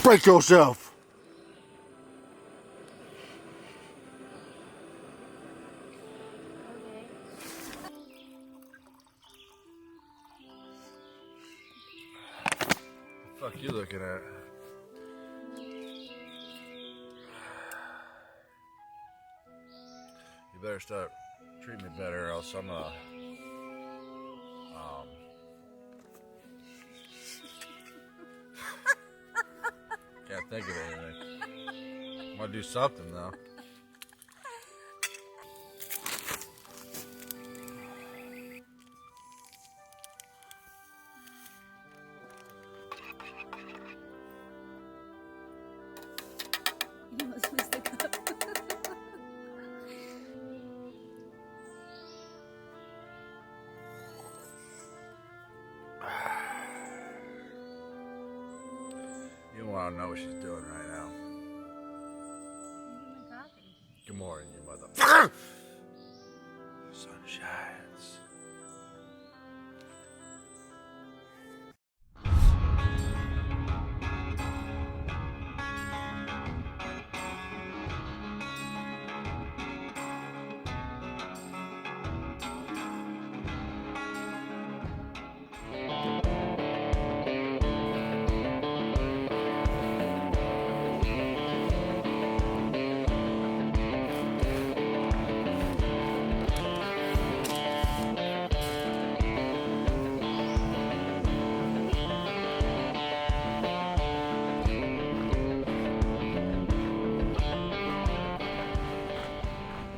Break yourself. What the fuck you looking at? You better start treating me better, or else I'm can't think of anything. I'm gonna do something though. You must miss the cup. You want to know what she's doing right now. Good morning, you motherfucker. Sun shines.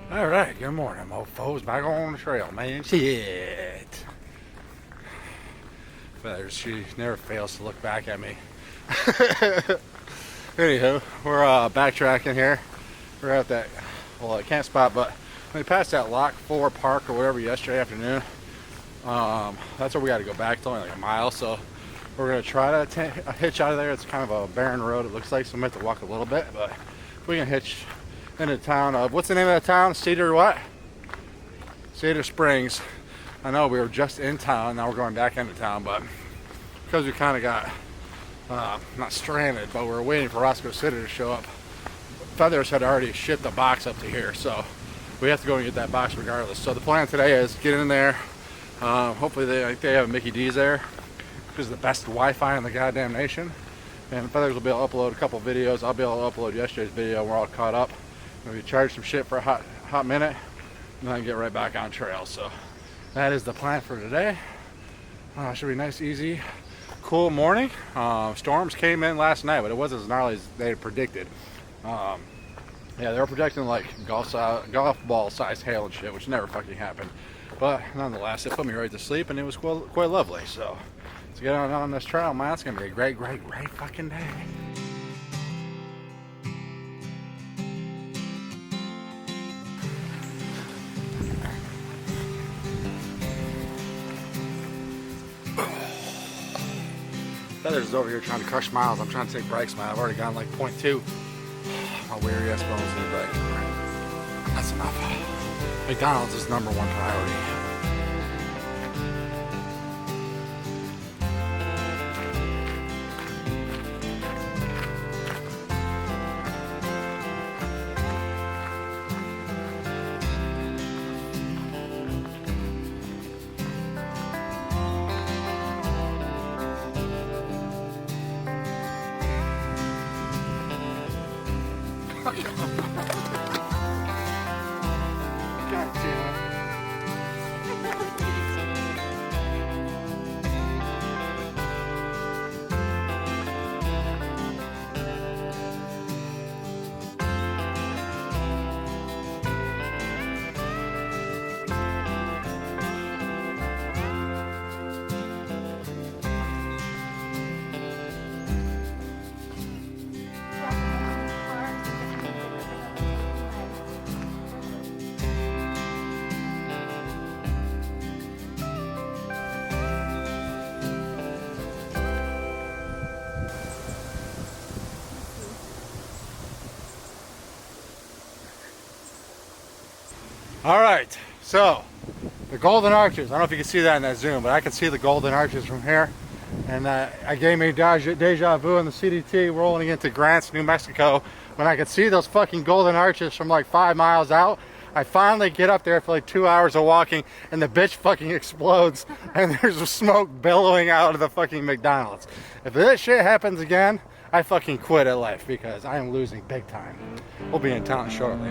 Alright, good morning, mofos. Back on the trail, man. Shit. Feathers, she never fails to look back at me. Anywho, we're backtracking here. We're at that, well, I can't spot, but we passed that Lock 4 Park or whatever yesterday afternoon. That's where we got to go back. It's only like a mile, so we're going to try to hitch out of there. It's kind of a barren road, it looks like, so we might have to walk a little bit, but we can hitch into town of, what's the name of the town? Cedar what? Cedar Springs. I know we were just in town, now we're going back into town, but because we kind of got, not stranded, but we were waiting for Roscoe City to show up. Feathers had already shipped the box up to here, so we have to go and get that box regardless. So the plan today is get in there. Hopefully they have a McD's there, because it's the best Wi-Fi in the goddamn nation. And Feathers will be able to upload a couple videos. I'll be able to upload yesterday's video. We're all caught up. We charge some shit for a hot minute, and then get right back on trail. So that is the plan for today. Should be a nice, easy, cool morning. Storms came in last night, but it wasn't as gnarly as they had predicted. Yeah, they were projecting like golf ball sized hail and shit, which never fucking happened. But nonetheless, it put me right to sleep, and it was quite lovely. So let's get on this trail, man. It's gonna be a great fucking day. Feathers is over here trying to crush miles. I'm trying to take breaks, man. I've already gone like 0.2. My weary ass bones need a break. That's enough. McDonald's is #1 priority. God damn it. All right, so the golden arches, I don't know if you can see that in that zoom, but I can see the golden arches from here. And I gave me deja vu in the CDT rolling into Grants, New Mexico, when I could see those fucking golden arches from like 5 miles out. I finally get up there for like 2 hours of walking, and the bitch fucking explodes, and there's smoke billowing out of the fucking McDonald's. If this shit happens again, I fucking quit at life because I am losing big time. We'll be in town shortly.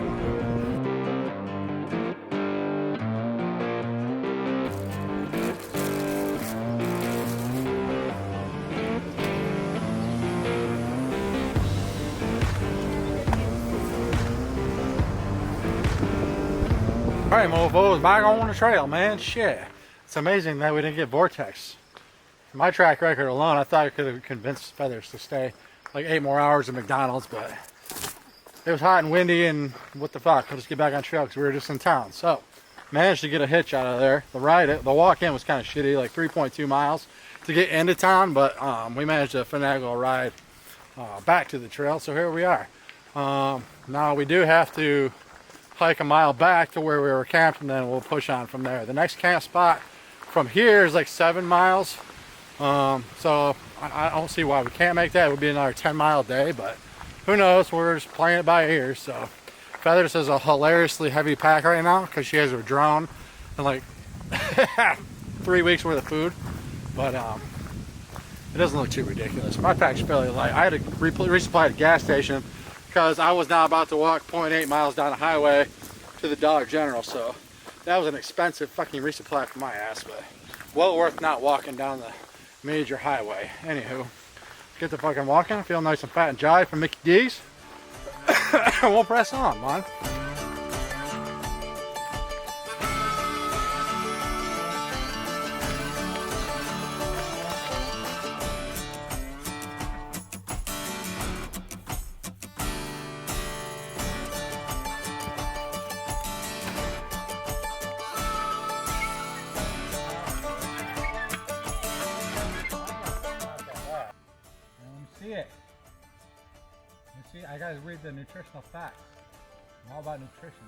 Alright, mofos, back on the trail, man. Shit. It's amazing that we didn't get vortex. My track record alone, I thought I could have convinced Feathers to stay like 8 more hours at McDonald's, but it was hot and windy, and what the fuck, we'll just get back on trail because we were just in town. So, managed to get a hitch out of there. The walk in was kind of shitty, like 3.2 miles to get into town, but we managed to finagle a ride back to the trail, so here we are. Now we do have to hike a mile back to where we were camped, and then we'll push on from there. The next camp spot from here is like 7 miles. So I don't see why we can't make that. It would be another 10-mile day, but who knows? We're just playing it by ear. So Feathers has a hilariously heavy pack right now because she has her drone and like 3 weeks worth of food, but it doesn't look too ridiculous. My pack's fairly light. I had to resupply at a gas station because I was now about to walk 0.8 miles down the highway to the Dollar General, so that was an expensive fucking resupply for my ass, but well worth not walking down the major highway. Anywho, get the fucking walking. I feel nice and fat and jolly from McD's. We'll press on, man. See, I gotta read the nutritional facts. I'm all about nutrition.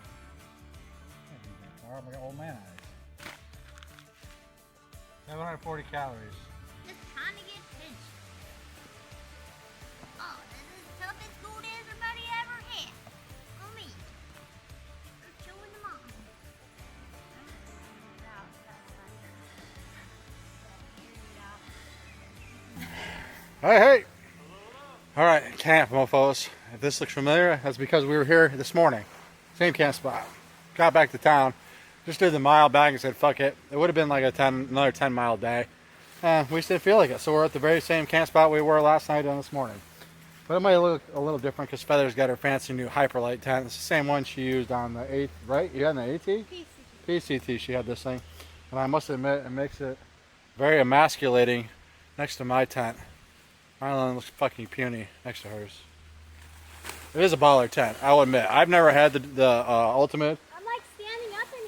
Can't do that far. I'm like an old man eyes. 740 calories. Just trying to get attention. Oh, this is the toughest school day everybody ever had. For me. We're chewing them on. Hey, hey! Alright, camp, mofos. If this looks familiar, that's because we were here this morning. Same camp spot. Got back to town. Just did the mile back and said, fuck it. It would have been like another 10-mile day. We just didn't feel like it. So we're at the very same camp spot we were last night and this morning. But it might look a little different because Feathers got her fancy new Hyperlight tent. It's the same one she used on the 8th, right? You had the AT? PCT, she had this thing. And I must admit, it makes it very emasculating next to my tent. Mine looks fucking puny next to hers. It is a baller tent, I'll admit. I've never had the Ultimate. I'm like standing up in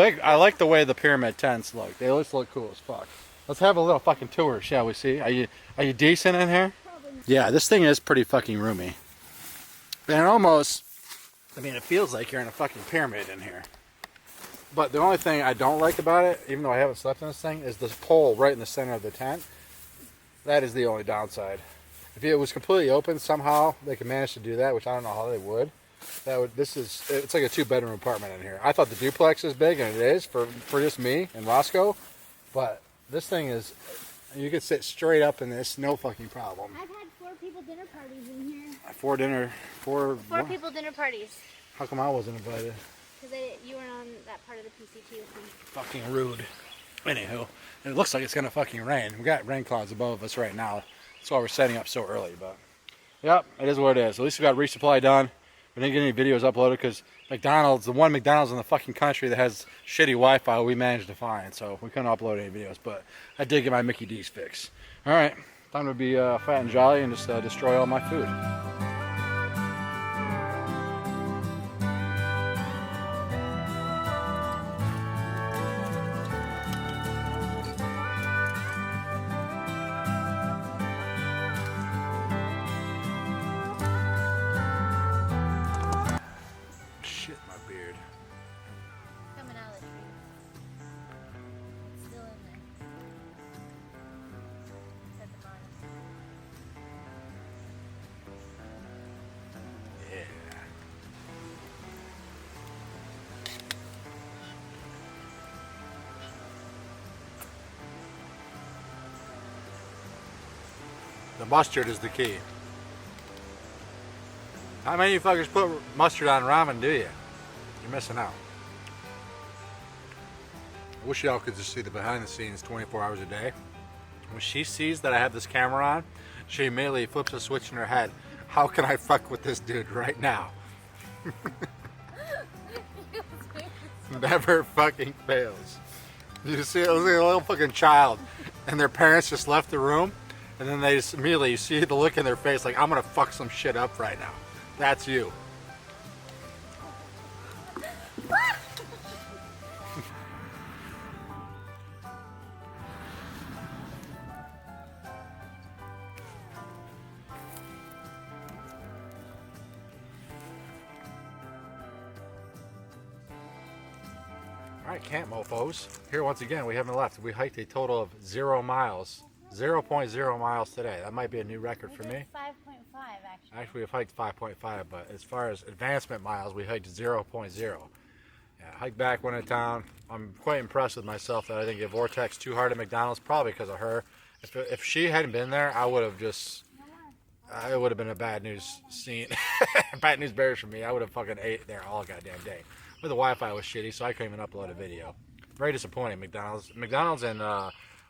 here. I like the way the pyramid tents look. They just look cool as fuck. Let's have a little fucking tour, shall we see? Are you decent in here? Probably. Yeah, this thing is pretty fucking roomy. And almost, I mean, it feels like you're in a fucking pyramid in here. But the only thing I don't like about it, even though I haven't slept in this thing, is this pole right in the center of the tent. That is the only downside. If it was completely open, somehow they could manage to do that, which I don't know how they would. It's like a 2-bedroom apartment in here. I thought the duplex is big, and it is for just me and Roscoe. But this thing is, you could sit straight up in this, no fucking problem. I've had 4 people dinner parties in here. 4 people dinner parties. How come I wasn't invited? Because you weren't on that part of the PCT with me. Fucking rude. Anywho, it looks like it's gonna fucking rain. We got rain clouds above us right now. That's why we're setting up so early, but yep, it is what it is. At least we got resupply done. We didn't get any videos uploaded because McDonald's, the one McDonald's in the fucking country that has shitty Wi-Fi, we managed to find, so we couldn't upload any videos, but I did get my Mickey D's fix. Alright, time to be fat and jolly and just destroy all my food. mustard is the key. How many of you fuckers put mustard on ramen, do you? You're missing out. I wish y'all could just see the behind the scenes 24 hours a day. When she sees that I have this camera on, she immediately flips a switch in her head. How can I fuck with this dude right now? Never fucking fails. You see, it was like a little fucking child, and their parents just left the room, and then they just immediately, you see the look in their face like, I'm gonna fuck some shit up right now. That's you. Alright, camp mofos. Here once again, we haven't left. We hiked a total of 0 miles. 0.0 miles today. That might be a new record for me. 5.5 actually. Actually, we've hiked 5.5, but as far as advancement miles, we hiked 0.0. Yeah, hiked back, went into town. I'm quite impressed with myself that I didn't get Vortex too hard at McDonald's, probably because of her. If she hadn't been there, I would have just... it would have been a bad news scene. Bad news bears for me. I would have fucking ate there all goddamn day. But the Wi-Fi was shitty, so I couldn't even upload a video. Very disappointing, McDonald's. McDonald's in,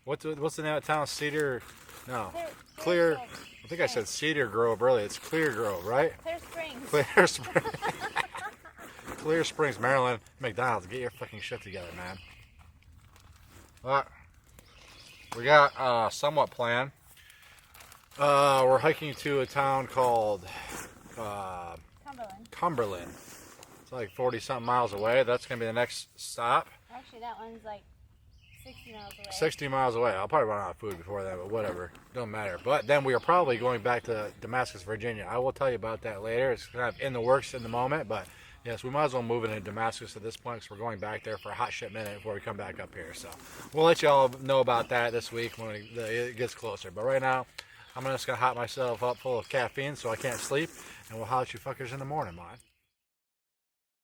what's the name of the town? Cedar? No. Clear. I think I said Cedar Grove earlier. It's Clear Grove, right? Clear Springs. Clear Springs. Clear Springs, Maryland. McDonald's, get your fucking shit together, man. But we got somewhat planned. We're hiking to a town called Cumberland. It's like 40-something miles away. That's going to be the next stop. Actually, that one's like 60 miles away. 60 miles away. I'll probably run out of food before that, but whatever. Don't matter. But then we are probably going back to Damascus, Virginia. I will tell you about that later. It's kind of in the works in the moment, but yes, we might as well move into Damascus at this point because we're going back there for a hot shit minute before we come back up here. So we'll let you all know about that this week when it gets closer. But right now, I'm just going to hot myself up full of caffeine so I can't sleep, and we'll holler at you fuckers in the morning, man.